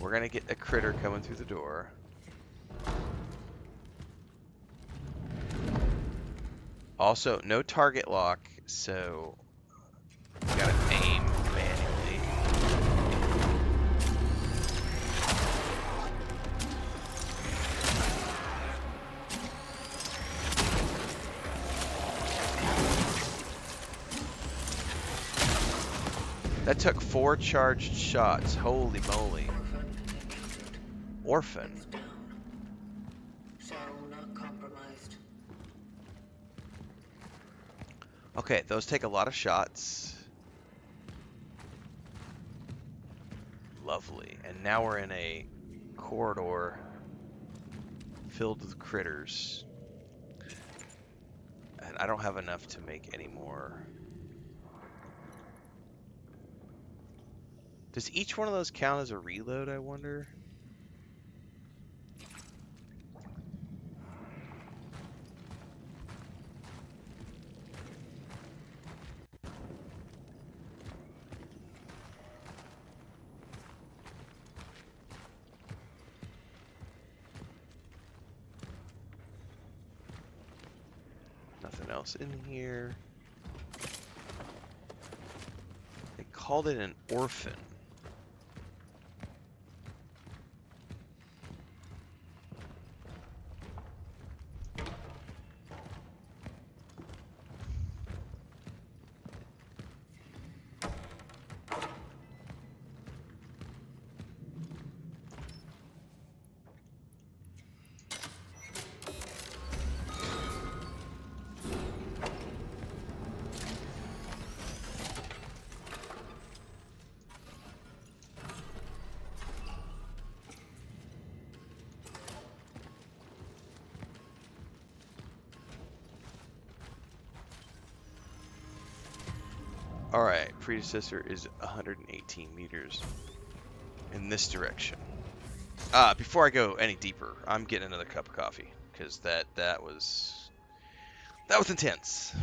We're gonna get a critter coming through the door. Also, no target lock, so we gotta aim manually. That took 4 charged shots. Holy moly. Orphan. Okay, those take a lot of shots. Lovely. And now we're in a corridor filled with critters. And I don't have enough to make any more. Does each one of those count as a reload, I wonder? Nothing else in here. They called it an orphan. Alright, predecessor is 118 meters in this direction. Before I go any deeper, I'm getting another cup of coffee because that was intense.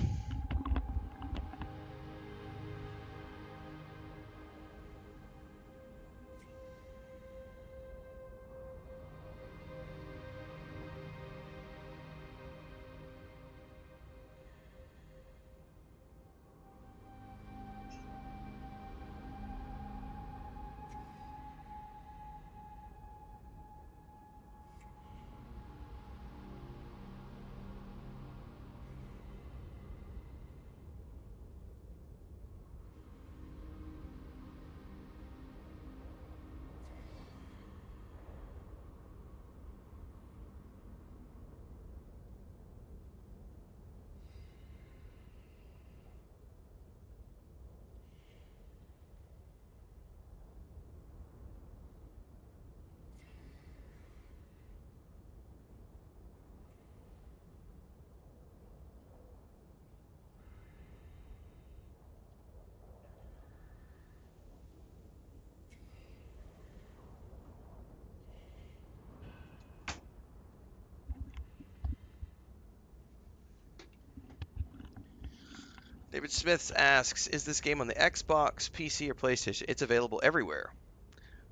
David Smith asks, is this game on the Xbox, PC, or PlayStation? It's available everywhere,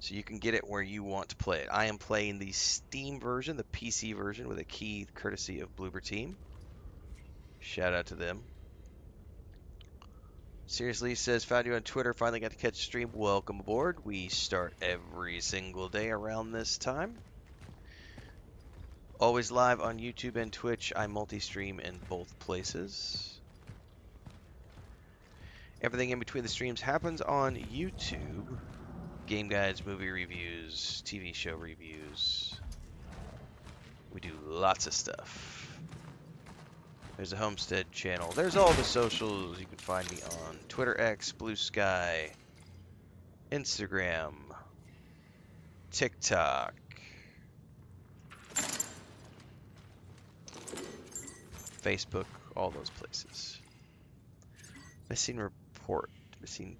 so you can get it where you want to play it. I am playing the Steam version, the PC version, with a key courtesy of Bloober Team. Shout out to them. Seriously says, found you on Twitter, finally got to catch stream. Welcome aboard. We start every single day around this time. Always live on YouTube and Twitch. I multi-stream in both places. Everything in between the streams happens on YouTube. Game guides, movie reviews, TV show reviews. We do lots of stuff. There's a Homestead channel. There's all the socials. You can find me on Twitter, X, Blue Sky, Instagram, TikTok, Facebook, all those places. Missing report. Missing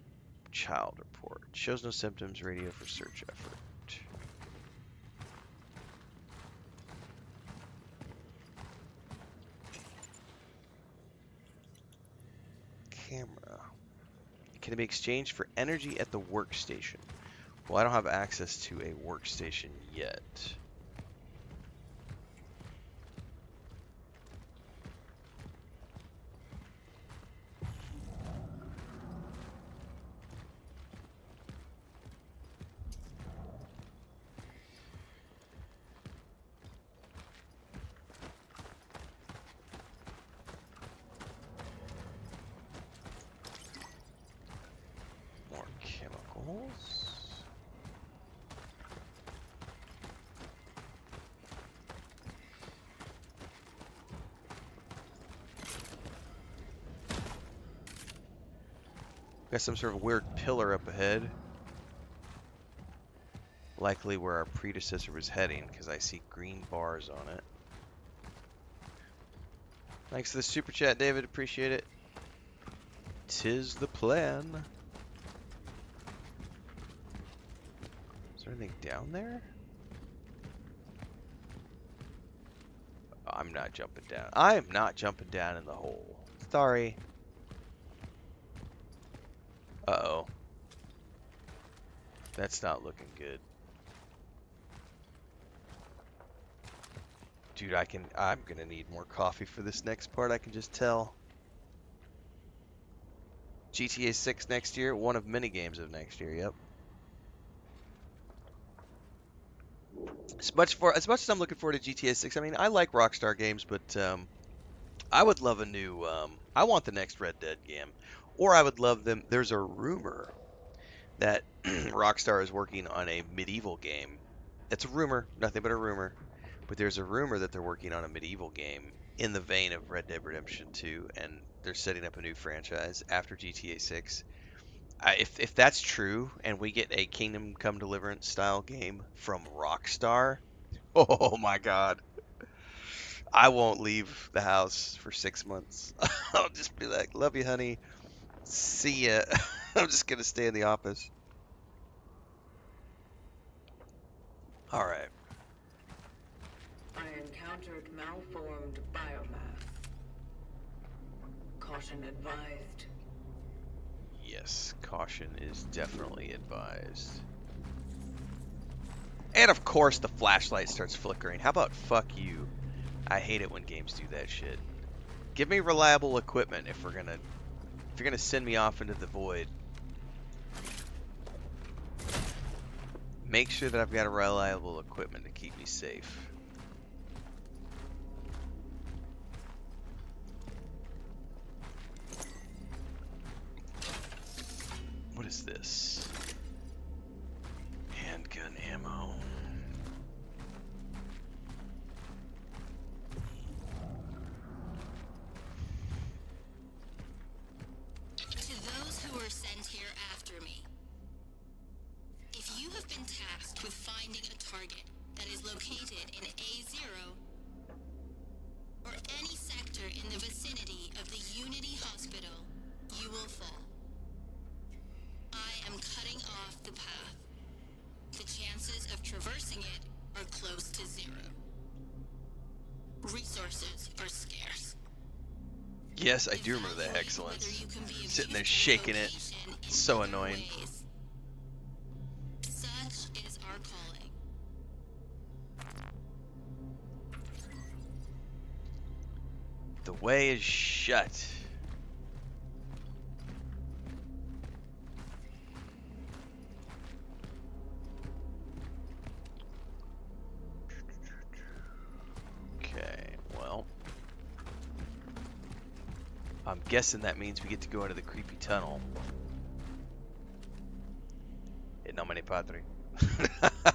child report. Shows no symptoms. Radio for search effort. Camera. Can it be exchanged for energy at the workstation? Well, I don't have access to a workstation yet. More chemicals. Got some sort of weird pillar up ahead. Likely where our predecessor was heading, because I see green bars on it. Thanks for the super chat, David. Appreciate it. 'Tis the plan. Is there anything down there? I'm not jumping down. I am not jumping down in the hole. Sorry. Uh-oh. That's not looking good. Dude, I'm gonna need more coffee for this next part, I can just tell. GTA 6 next year, one of many games of next year, yep. As much as I'm looking forward to GTA 6, I mean, I like Rockstar games, but I would love a new, I want the next Red Dead game. Or I would love them, there's a rumor that Rockstar is working on a medieval game. It's a rumor, nothing but a rumor. But there's a rumor that they're working on a medieval game in the vein of Red Dead Redemption 2, and they're setting up a new franchise after GTA 6. If that's true, and we get a Kingdom Come Deliverance style game from Rockstar, oh my god. I won't leave the house for 6 months. I'll just be like, love you, honey. See ya. I'm just going to stay in the office. Alright. I encountered malformed biomass. Caution advised. Yes, caution is definitely advised. And of course the flashlight starts flickering. How about fuck you? I hate it when games do that shit. Give me reliable equipment if you're gonna send me off into the void. Make sure that I've got a reliable equipment to keep me safe. What is this? Handgun ammo. To those who were sent here after me, if you have been tasked with finding a target that is located in A0 or any sector in the vicinity of the Unity Hospital, you will fall. I am cutting off the path. The chances of traversing it are close to zero. Resources are scarce. Yes, I do remember that excellence. Sitting there shaking it. It's so annoying. Such is our calling. The way is shut. Okay, well. I'm guessing that means we get to go into the creepy tunnel. E non me ne padre.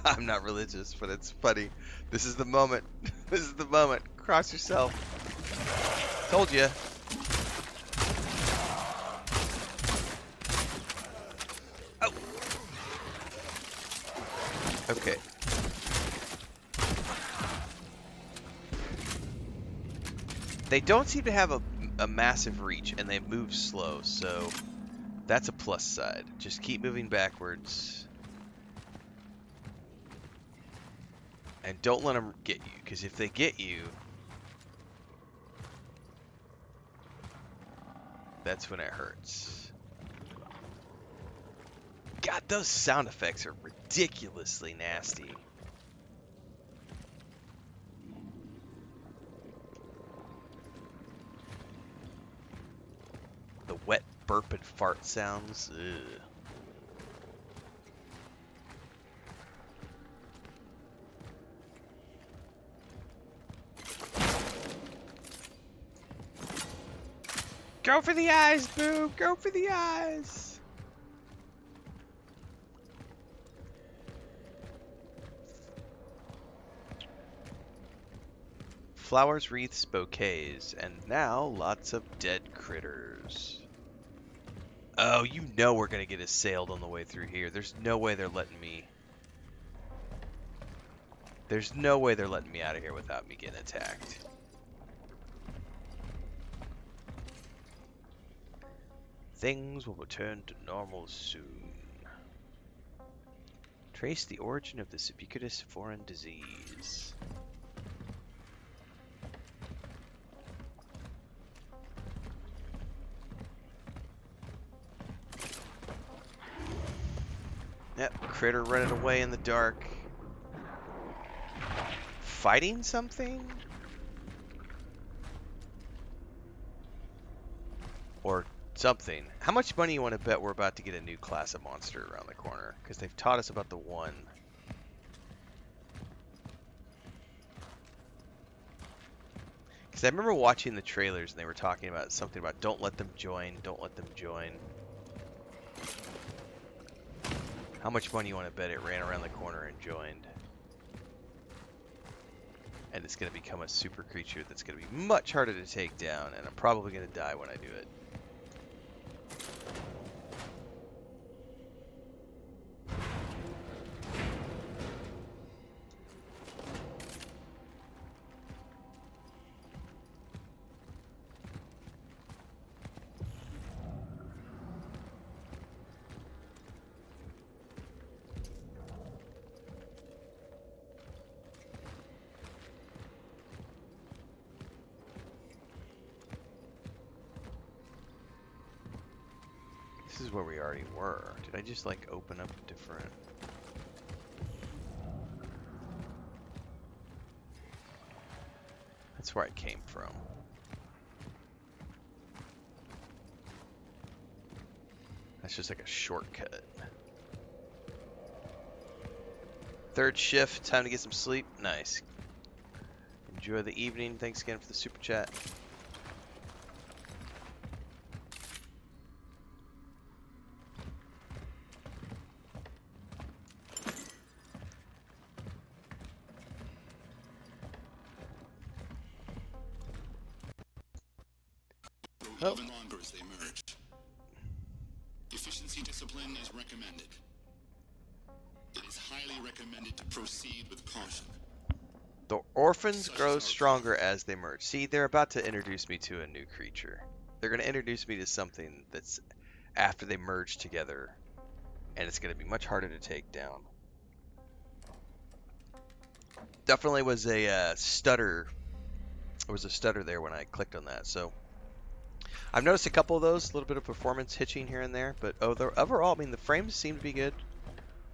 I'm not religious, but it's funny. This is the moment. This is the moment. Cross yourself. Told you. Oh. Okay. They don't seem to have a massive reach, and they move slow, so that's a plus side. Just keep moving backwards. And don't let them get you, because if they get you, that's when it hurts. God, those sound effects are ridiculously nasty. The wet burp and fart sounds. Ugh. Go for the eyes, Boo! Go for the eyes! Flowers, wreaths, bouquets, and now lots of dead critters. Oh, you know we're gonna get assailed on the way through here. There's no way they're letting me... There's no way they're letting me out of here without me getting attacked. Things will return to normal soon. Trace the origin of this ubiquitous foreign disease. Yep, critter running away in the dark. Fighting something? Or something. How much money you want to bet we're about to get a new class of monster around the corner? Because they've taught us about the one. Because I remember watching the trailers and they were talking about something about don't let them join, don't let them join. How much money you want to bet it ran around the corner and joined? And it's going to become a super creature that's going to be much harder to take down, and I'm probably going to die when I do it. This is where we already were. Did I just like open up a different... That's where I came from. That's just like a shortcut. Third shift, time to get some sleep. Nice. Enjoy the evening. Thanks again for the super chat. Oh. Even longer as they merge. Efficiency discipline is recommended. It is highly recommended to proceed with caution. The orphans grow stronger as they merge. See, they're about to introduce me to a new creature. They're going to introduce me to something that's after they merge together, and it's going to be much harder to take down. Definitely was a stutter. There was a stutter there when I clicked on that, so... I've noticed a couple of those, a little bit of performance hitching here and there, but overall, I mean, the frames seem to be good.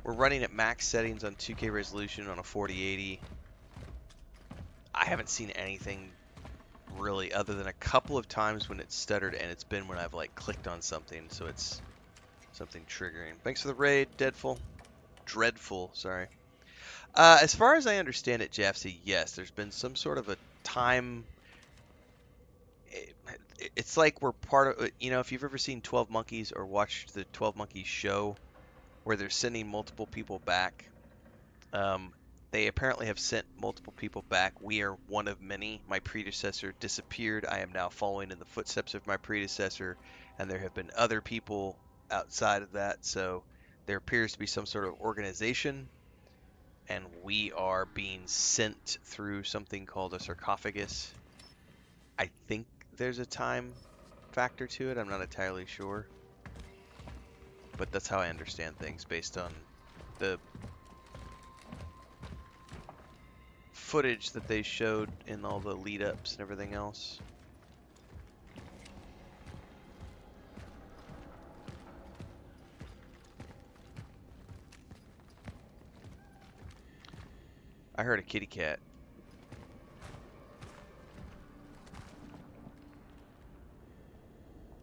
We're running at max settings on 2K resolution on a 4080. I haven't seen anything really other than a couple of times when it stuttered, and it's been when I've like clicked on something, so it's something triggering. Thanks for the raid, Dreadful, sorry. As far as I understand it, Jeffsy, yes, there's been some sort of a time... It's like we're part of, you know, if you've ever seen 12 Monkeys or watched the 12 Monkeys show where they're sending multiple people back. They apparently have sent multiple people back. We are one of many. My predecessor disappeared. I am now following in the footsteps of my predecessor, and there have been other people outside of that. So there appears to be some sort of organization, and we are being sent through something called a sarcophagus. I think there's a time factor to it. I'm not entirely sure. But that's how I understand things based on the footage that they showed in all the lead-ups and everything else. I heard a kitty cat.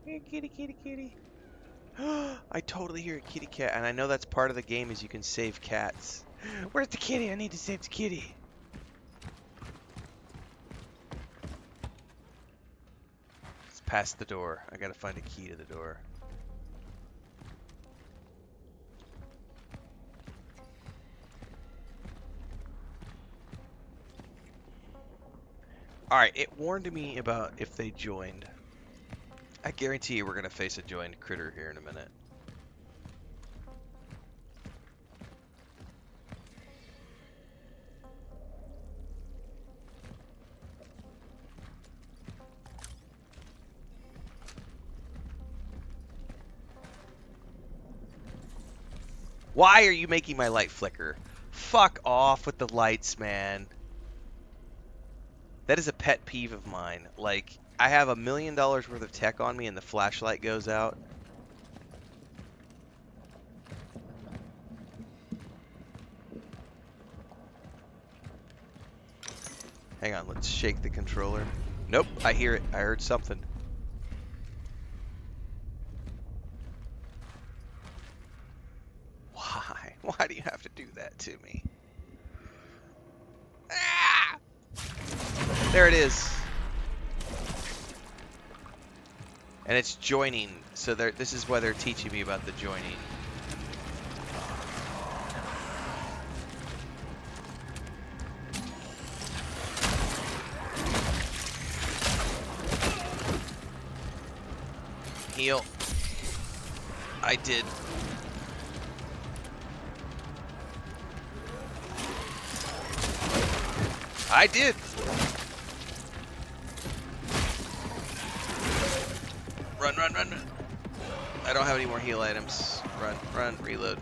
Here, kitty, kitty, kitty. I totally hear a kitty cat, and I know that's part of the game is you can save cats. Where's the kitty? I need to save the kitty. It's past the door. I gotta find a key to the door. Alright, it warned me about if they joined. I guarantee you we're gonna face a joined critter here in a minute. Why are you making my light flicker? Fuck off with the lights, man. That is a pet peeve of mine. Like, I have $1 million worth of tech on me and the flashlight goes out. Hang on, let's shake the controller. Nope, I hear it. I heard something. Why? Why do you have to do that to me? Ah! There it is. And it's joining, so this is why they're teaching me about the joining. Heal. I did. I did. Run, run, run, run. I don't have any more heal items. Run, run, reload.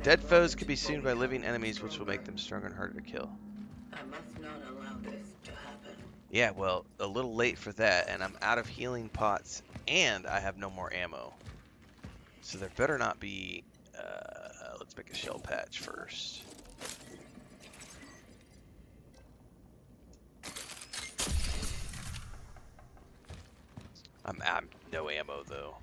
Dead foes can be seen by living enemies, which will make them stronger and harder to kill. I must not allow this to happen. Yeah, well, a little late for that, and I'm out of healing pots, and I have no more ammo. So there better not be... let's make a shell patch first. I'm no ammo, though.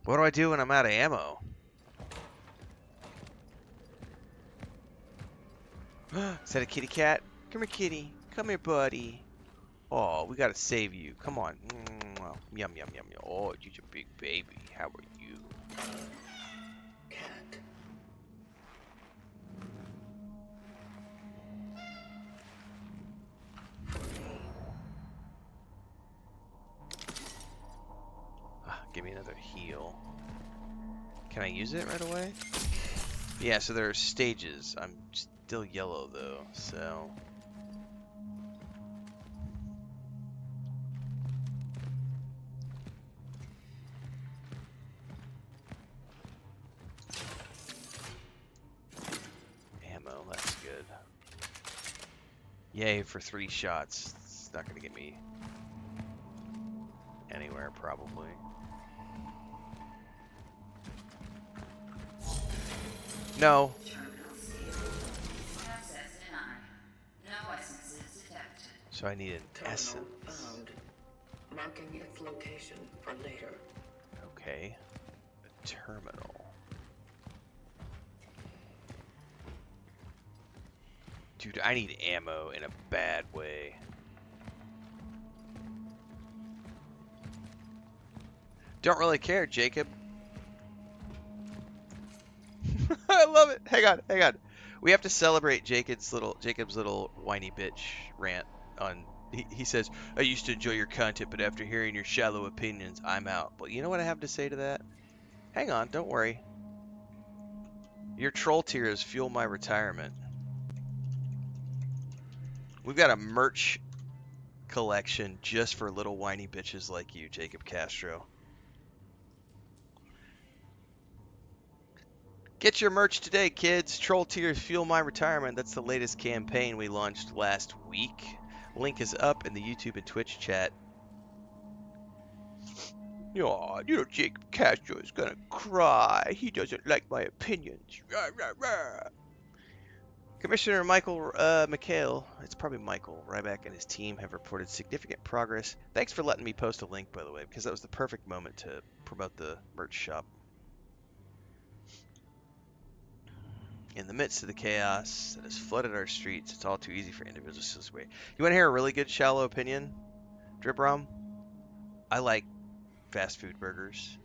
What do I do when I'm out of ammo? Is that a kitty cat? Come here, kitty. Come here, buddy. Oh, we gotta save you. Come on. Yum, yum, yum, yum. Oh, you're a big baby. How are you? Cat. Give me another heal. Can I use it right away? Yeah, so there are stages. I'm still yellow though, so... Ammo, that's good. Yay for 3 shots. It's not gonna get me anywhere, probably. No. So I need an essence. Found. Marking its location for later. Okay. A terminal. Dude, I need ammo in a bad way. Don't really care, Jacob. I love it. Hang on, hang on. We have to celebrate Jacob's little whiny bitch rant on. He says, "I used to enjoy your content, but after hearing your shallow opinions, I'm out." Well, you know what I have to say to that? Hang on, don't worry. Your troll tears fuel my retirement. We've got a merch collection just for little whiny bitches like you, Jacob Castro. Get your merch today, kids. Troll Tears Fuel My Retirement. That's the latest campaign we launched last week. Link is up in the YouTube and Twitch chat. Oh, Jacob Castro is gonna cry. He doesn't like my opinions. Rah, rah, rah. Commissioner Michael McHale, it's probably Michael Ryback, and his team have reported significant progress. Thanks for letting me post a link, by the way, because that was the perfect moment to promote the merch shop. In the midst of the chaos that has flooded our streets, it's all too easy for individuals to sway. You want to hear a really good shallow opinion, Drip Rom? I like fast food burgers.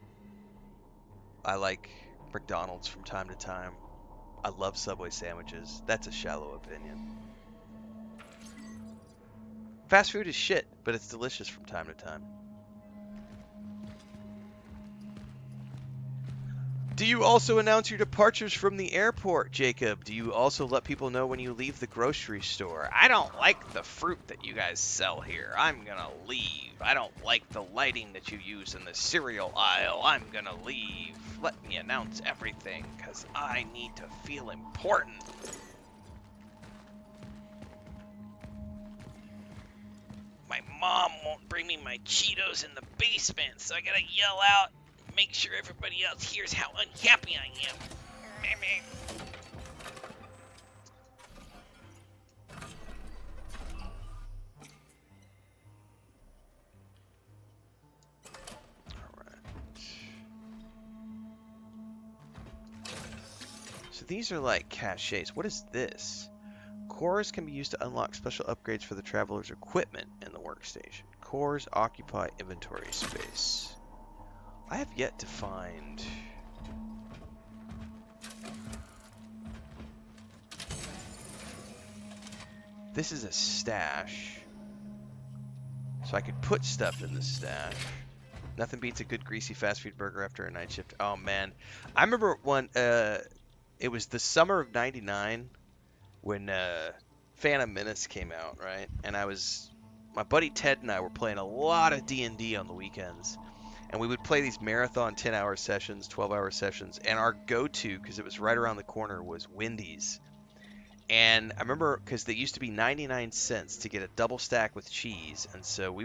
I like McDonald's from time to time. I love Subway sandwiches. That's a shallow opinion. Fast food is shit, but it's delicious from time to time. Do you also announce your departures from the airport, Jacob? Do you also let people know when you leave the grocery store? I don't like the fruit that you guys sell here. I'm gonna leave. I don't like the lighting that you use in the cereal aisle. I'm gonna leave. Let me announce everything, because I need to feel important. My mom won't bring me my Cheetos in the basement, so I gotta yell out. Make sure everybody else hears how unhappy I am. Alright. So these are like caches. What is this? Cores can be used to unlock special upgrades for the traveler's equipment in the workstation. Cores occupy inventory space. I have yet to find... This is a stash. So I could put stuff in the stash. Nothing beats a good greasy fast food burger after a night shift. Oh man. I remember when it was the summer of '99 when Phantom Menace came out, right? And my buddy Ted and I were playing a lot of D&D on the weekends. And we would play these marathon 10-hour sessions, 12-hour sessions, and our go-to, because it was right around the corner, was Wendy's. And I remember, because they used to be 99 cents to get a double stack with cheese, and so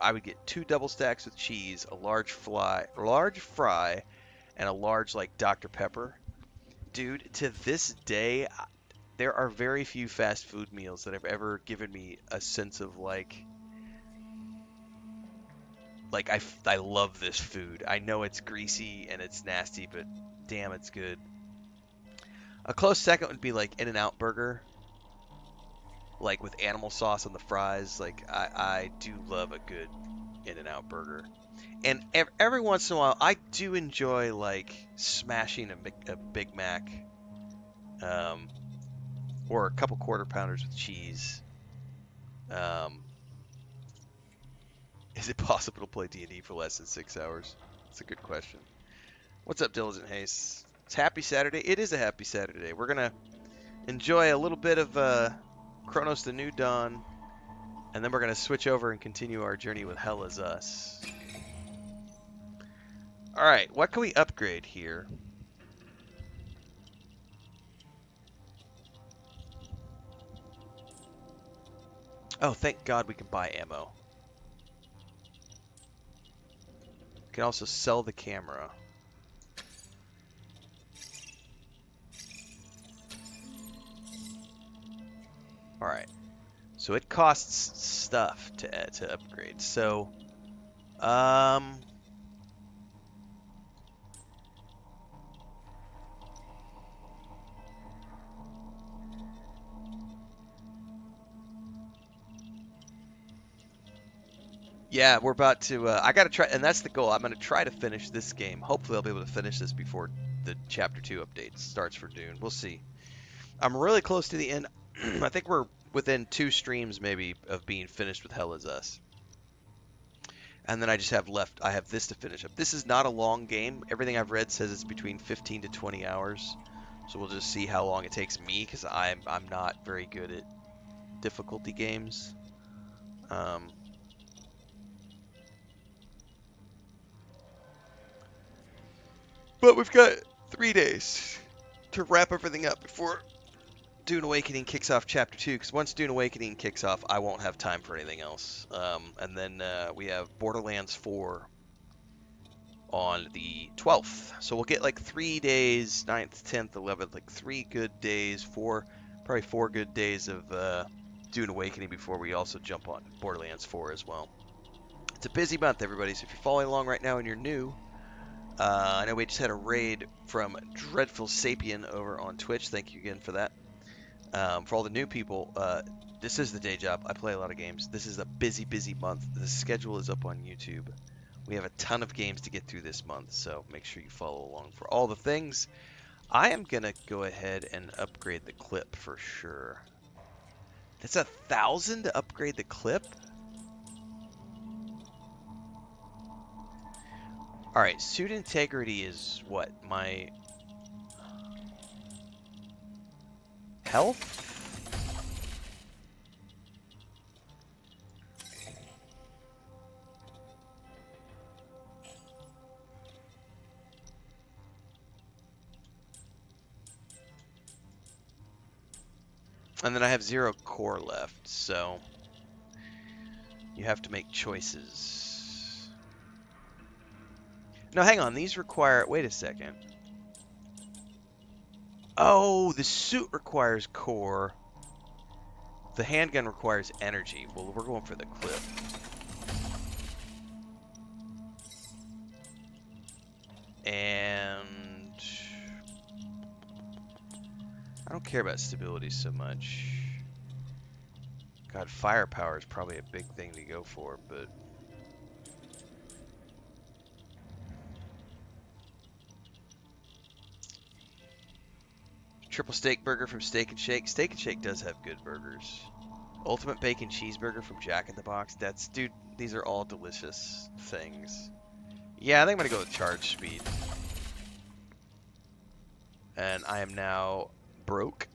I would get 2 double stacks with cheese, a large fry, and a large, like, Dr. Pepper. Dude, to this day, there are very few fast food meals that have ever given me a sense of, like I love this food. I know it's greasy and it's nasty, but damn, it's good. A close second would be like In-N-Out Burger, like with animal sauce on the fries. Like I do love a good In-N-Out Burger, and every once in a while I do enjoy like smashing a Big Mac, or a couple Quarter Pounders with cheese. Is it possible to play D&D for less than 6 hours? That's a good question. What's up, Diligent Haste? It's Happy Saturday. It is a happy Saturday. We're going to enjoy a little bit of Cronos the New Dawn, and then we're going to switch over and continue our journey with Hell Is Us. Alright, what can we upgrade here? Oh, thank God we can buy ammo. Can also sell the camera. Alright. So it costs stuff to upgrade. So, yeah, we're about to, I gotta try, and that's the goal. I'm gonna try to finish this game. Hopefully I'll be able to finish this before the Chapter 2 update starts for Dune. We'll see. I'm really close to the end. I think we're within 2 streams, maybe, of being finished with Hell Is Us. And then I just have left, I have this to finish up. This is not a long game. Everything I've read says it's between 15 to 20 hours. So we'll just see how long it takes me, because I'm not very good at difficulty games. But we've got 3 days to wrap everything up before Dune Awakening kicks off Chapter 2, because once Dune Awakening kicks off, I won't have time for anything else. And then we have Borderlands 4 on the 12th. So we'll get like 3 days, 9th, 10th, 11th, like 3 good days, probably 4 good days of Dune Awakening before we also jump on Borderlands 4 as well. It's a busy month, everybody, so if you're following along right now and you're new, I know we just had a raid from Dreadful Sapien over on Twitch. Thank you again for that. For all the new people, this is the day job. I play a lot of games. This is a busy, busy month. The schedule is up on YouTube. We have a ton of games to get through this month, so make sure you follow along for all the things. I am going to go ahead and upgrade the clip for sure. That's 1,000 to upgrade the clip? Alright, suit integrity is what? My health? And then I have 0 core left, so you have to make choices. No, hang on. These require... Wait a second. Oh, the suit requires core. The handgun requires energy. Well, we're going for the clip. And... I don't care about stability so much. God, firepower is probably a big thing to go for, but... Triple steak burger from Steak and Shake. Steak and Shake does have good burgers. Ultimate bacon cheeseburger from Jack in the Box. That's, dude, these are all delicious things. Yeah, I think I'm going to go with charge speed. And I am now broke.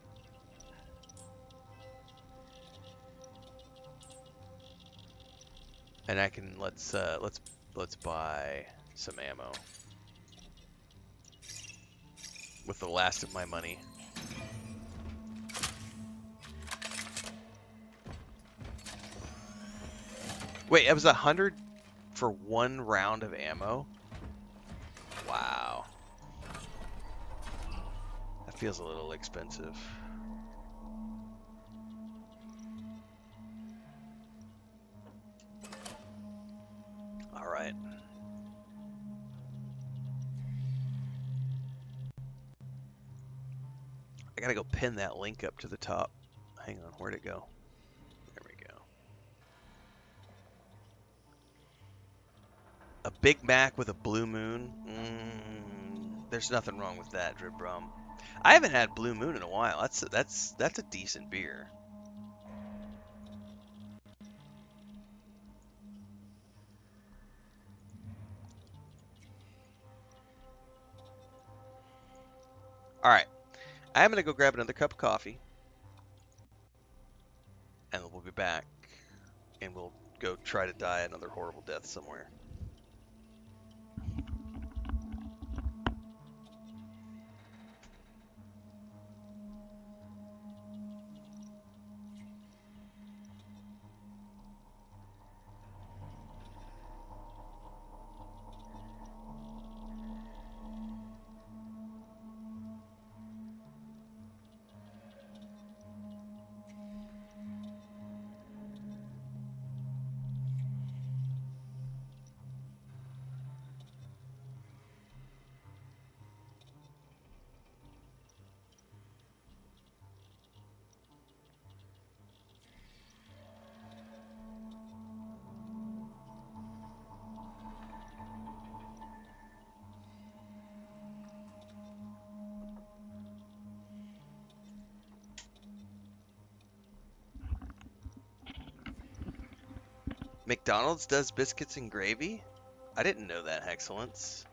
And I can, let's buy some ammo. With the last of my money. Wait, it was 100 for 1 round of ammo? Wow. That feels a little expensive. Alright. I gotta go pin that link up to the top. Hang on, where'd it go? There we go. A Big Mac with a Blue Moon? There's nothing wrong with that, Drib Brum. I haven't had Blue Moon in a while. That's a decent beer. Alright. I'm going to go grab another cup of coffee. And we'll be back. And we'll go try to die another horrible death somewhere. McDonald's does biscuits and gravy? I didn't know that, Hexcellence.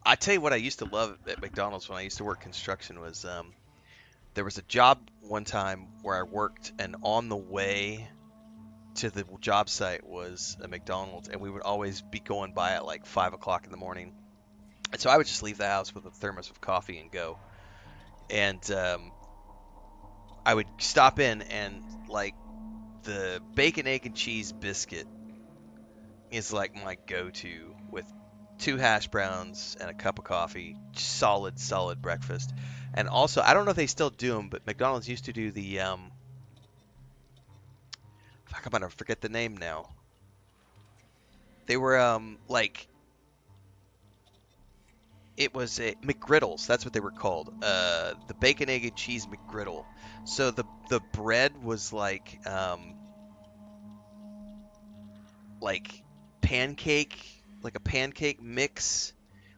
I tell you what I used to love at McDonald's when I used to work construction was there was a job one time where I worked, and on the way to the job site was a McDonald's, and we would always be going by at like 5 o'clock in the morning. And so I would just leave the house with a thermos of coffee and go. And I would stop in, and like the bacon, egg, and cheese biscuit is like my go-to with 2 hash browns and a cup of coffee. Solid, solid breakfast. And also, I don't know if they still do them, but McDonald's used to do the fuck, I'm gonna forget the name now. They were like, it was a McGriddles. That's what they were called. The bacon, egg, and cheese McGriddle. So the bread was like pancake, like a pancake mix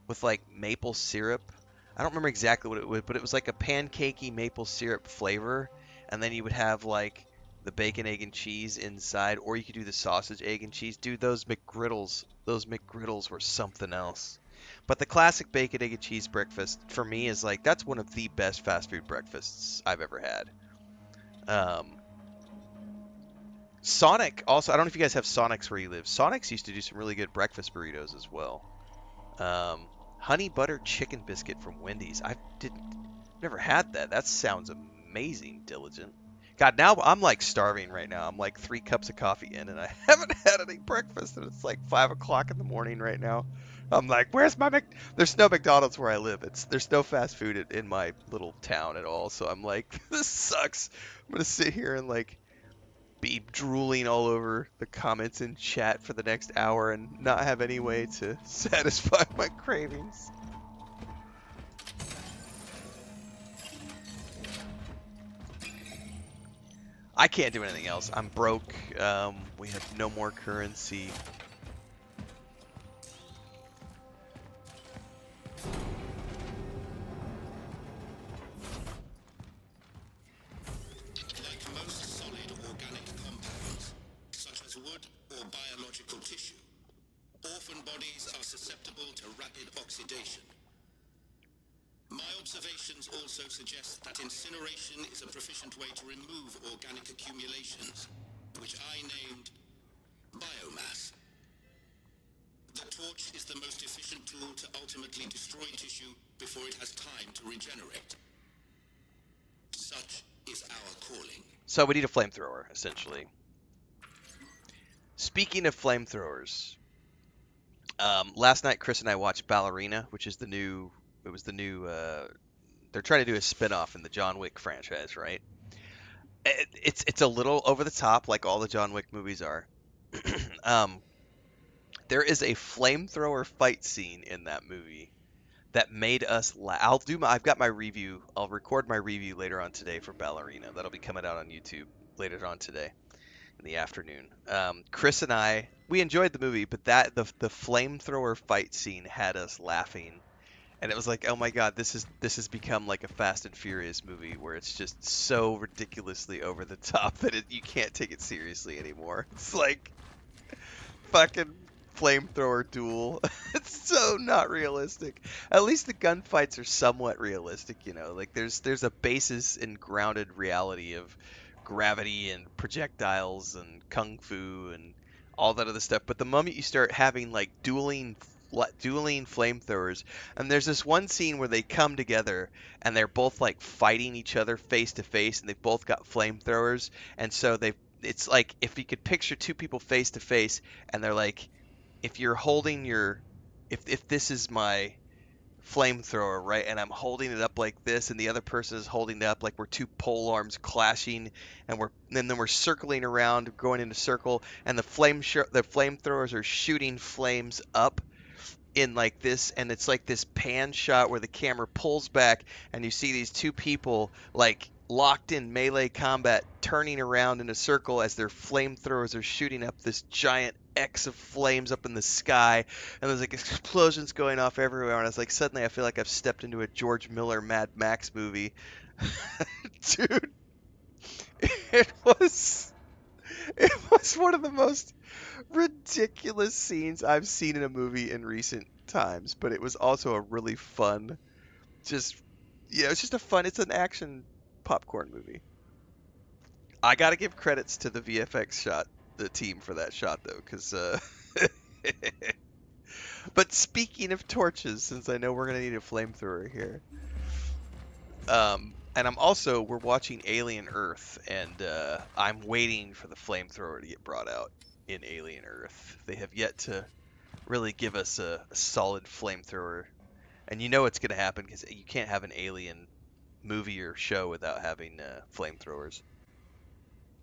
with like maple syrup. I don't remember exactly what it was, but it was like a pancakey maple syrup flavor. And then you would have like the bacon, egg, and cheese inside, or you could do the sausage, egg, and cheese. Dude, those McGriddles were something else. But the classic bacon, egg, and cheese breakfast for me is like, that's one of the best fast food breakfasts I've ever had. Sonic also, I don't know if you guys have Sonics where you live. Sonics used to do some really good breakfast burritos as well. Honey butter chicken biscuit from Wendy's. Never had that. That sounds amazing, Diligent. God, now I'm like starving right now. I'm like 3 cups of coffee in, and I haven't had any breakfast, and it's like 5 o'clock in the morning right now. I'm like, where's my There's no McDonald's where I live. There's no fast food in my little town at all. So I'm like, this sucks. I'm gonna sit here and like be drooling all over the comments in chat for the next hour and not have any way to satisfy my cravings. I can't do anything else. I'm broke. We have no more currency. Like most solid organic compounds, such as wood or biological tissue, orphan bodies are susceptible to rapid oxidation. My observations also suggest that incineration is a proficient way to remove organic accumulations, which I named biomass. The torch is the most efficient tool to ultimately destroy tissue before it has time to regenerate. Such is our calling. So we need a flamethrower, essentially. Speaking of flamethrowers, last night Chris and I watched Ballerina, which is the new. It was the new. They're trying to do a spin-off in the John Wick franchise, right? It's a little over the top, like all the John Wick movies are. There is a flamethrower fight scene in that movie that made us laugh. I've got my review. I'll record my review later on today for Ballerina. That'll be coming out on YouTube later on today in the afternoon. Chris and we enjoyed the movie, but the flamethrower fight scene had us laughing. And it was like, oh my god, this has become like a Fast and Furious movie where it's just so ridiculously over the top that you can't take it seriously anymore. It's like fucking flamethrower duel. It's so not realistic. At least the gunfights are somewhat realistic, you know. Like there's a basis in grounded reality of gravity and projectiles and kung fu and all that other stuff. But the moment you start having like dueling flamethrowers, and there's this one scene where they come together and they're both like fighting each other face to face, and they've both got flamethrowers, and so it's like if you could picture 2 people face to face, and they're like, if you're holding if this is my flamethrower, right, and I'm holding it up like this, and the other person is holding it up like we're 2 pole arms clashing, and then we're circling around, going in a circle, and the flamethrowers are shooting flames up in like this, and it's like this pan shot where the camera pulls back and you see these 2 people like locked in melee combat turning around in a circle as their flamethrowers are shooting up this giant X of flames up in the sky, and there's like explosions going off everywhere, and it's like suddenly I feel like I've stepped into a George Miller Mad Max movie. Dude, it was one of the most ridiculous scenes I've seen in a movie in recent times, but it was also a really fun, it's an action popcorn movie. I gotta give credits to the VFX shot the team for that shot though, because. But speaking of torches, since I know we're gonna need a flamethrower here, and we're watching Alien Earth, and I'm waiting for the flamethrower to get brought out in Alien Earth. They have yet to really give us a solid flamethrower, and you know it's gonna happen because you can't have an Alien movie or show without having flamethrowers.